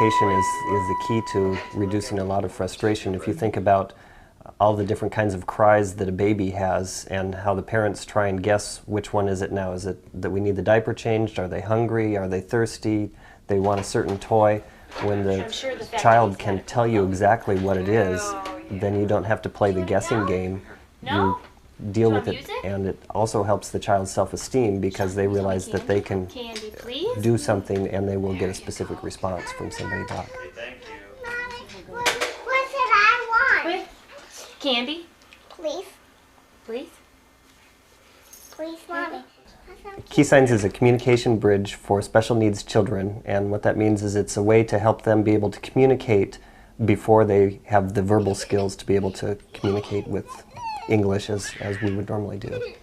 communication is the key to reducing a lot of frustration. If you think about all the different kinds of cries that a baby has and how the parents try and guess which one is it now. Is it that we need the diaper changed? Are they hungry? Are they thirsty? They want a certain toy. When the child can tell you exactly what it is, then you don't have to play the guessing game. You deal with it, and it also helps the child's self-esteem because they realize that they can do something and they will get a specific response from somebody back. What did I want? Candy? Please. Please? Please, Mommy. KeySigns is a communication bridge for special needs children, and what that means is it's a way to help them be able to communicate before they have the verbal skills to be able to communicate with English as we would normally do.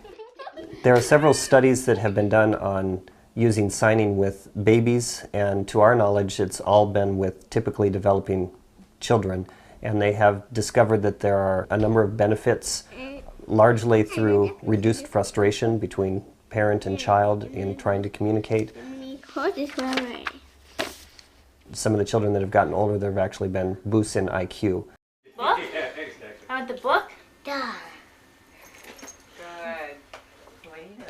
There are several studies that have been done on using signing with babies, and to our knowledge it's all been with typically developing children, and they have discovered that there are a number of benefits, largely through reduced frustration between parent and child in trying to communicate. Some of the children that have gotten older, there have actually been boosts in IQ. Book? The book? Duh.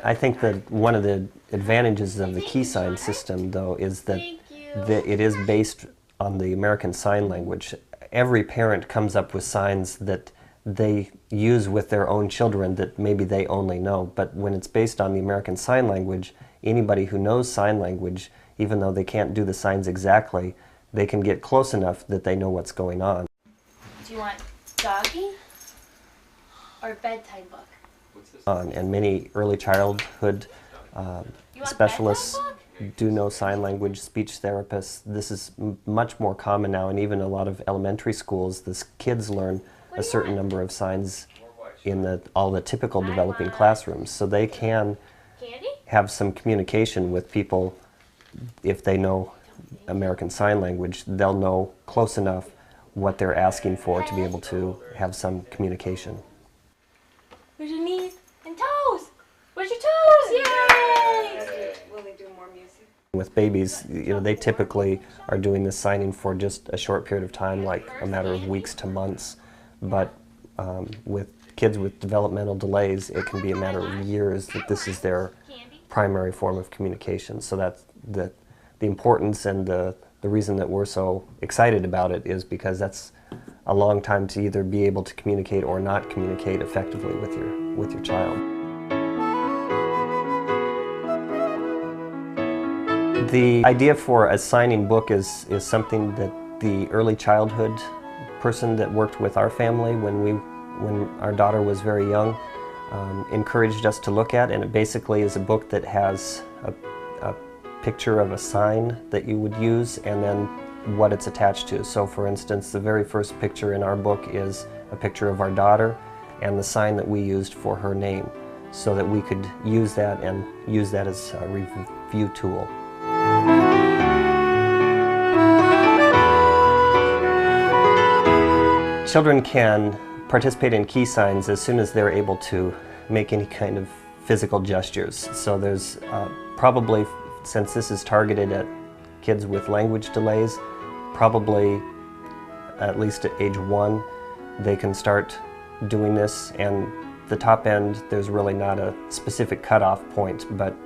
I think that one of the advantages of the KeySign system, though, is that it is based on the American Sign Language. Every parent comes up with signs that they use with their own children that maybe they only know. But when it's based on the American Sign Language, anybody who knows sign language, even though they can't do the signs exactly, they can get close enough that they know what's going on. Do you want doggy or bedtime book? And many early childhood specialists do know sign language, speech therapists. This is much more common now, and even a lot of elementary schools, the kids learn a certain number of signs in all the typical developing classrooms. So they can have some communication with people. If they know American Sign Language, they'll know close enough what they're asking for to be able to have some communication. Where's your knees and toes? Where's your toes? Yay! Will they do more music? With babies, they typically are doing this signing for just a short period of time, like a matter of weeks to months. But with kids with developmental delays, it can be a matter of years that this is their primary form of communication. So that's the importance, and the reason that we're so excited about it is because that's a long time to either be able to communicate or not communicate effectively with your child. The idea for a signing book is something that the early childhood person that worked with our family when our daughter was very young encouraged us to look at, and it basically is a book that has a picture of a sign that you would use and then what it's attached to. So for instance, the very first picture in our book is a picture of our daughter and the sign that we used for her name, so that we could use that and use that as a review tool. Children can participate in KeySigns as soon as they're able to make any kind of physical gestures. So there's probably, since this is targeted at kids with language delays, probably at least at age 1 they can start doing this, and the top end there's really not a specific cutoff point, but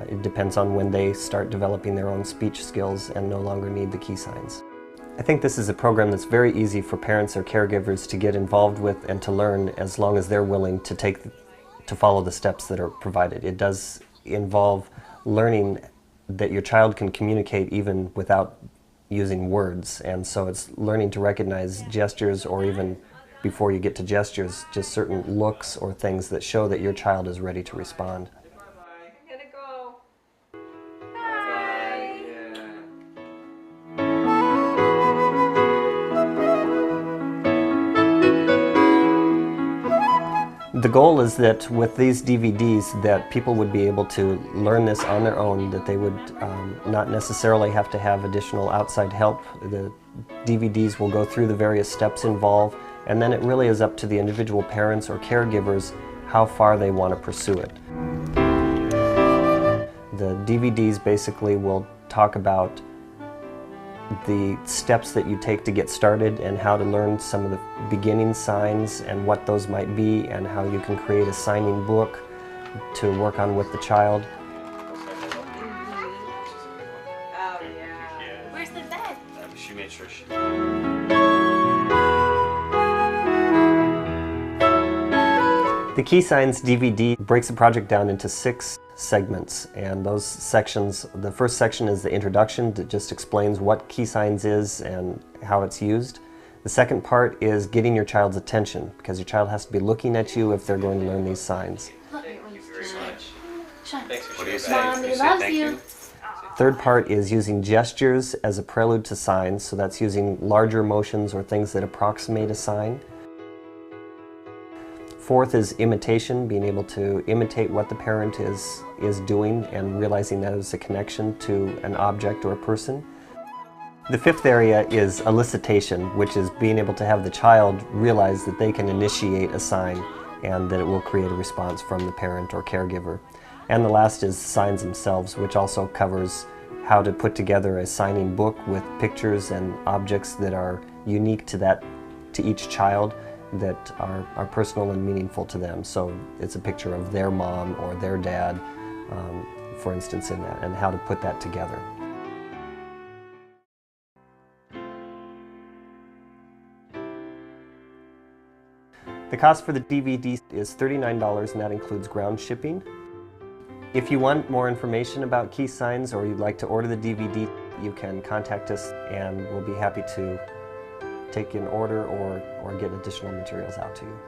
it depends on when they start developing their own speech skills and no longer need the KeySigns. I think this is a program that's very easy for parents or caregivers to get involved with and to learn, as long as they're willing to follow the steps that are provided. It does involve learning that your child can communicate even without using words, and so it's learning to recognize gestures, or even before you get to gestures, just certain looks or things that show that your child is ready to respond. The goal is that with these DVDs that people would be able to learn this on their own, that they would not necessarily have to have additional outside help. The DVDs will go through the various steps involved, and then it really is up to the individual parents or caregivers how far they want to pursue it. The DVDs basically will talk about the steps that you take to get started and how to learn some of the beginning signs and what those might be and how you can create a signing book to work on with the child. Oh, yeah. Where's the bed? She made sure she... The KeySigns DVD breaks the project down into 6 segments, and those sections, the first section is the introduction that just explains what KeySigns is and how it's used. The second part is getting your child's attention, because your child has to be looking at you if they're going to learn these signs. Thank you very much. Thanks for sharing. Mommy loves you. Third part is using gestures as a prelude to signs, so that's using larger motions or things that approximate a sign. Fourth is imitation, being able to imitate what the parent is doing and realizing that it's a connection to an object or a person. The fifth area is elicitation, which is being able to have the child realize that they can initiate a sign and that it will create a response from the parent or caregiver. And the last is signs themselves, which also covers how to put together a signing book with pictures and objects that are unique to each child, that are personal and meaningful to them. So it's a picture of their mom or their dad, for instance, in that, and how to put that together. The cost for the DVD is $39, and that includes ground shipping. If you want more information about KeySigns or you'd like to order the DVD, you can contact us and we'll be happy to take an order or get additional materials out to you.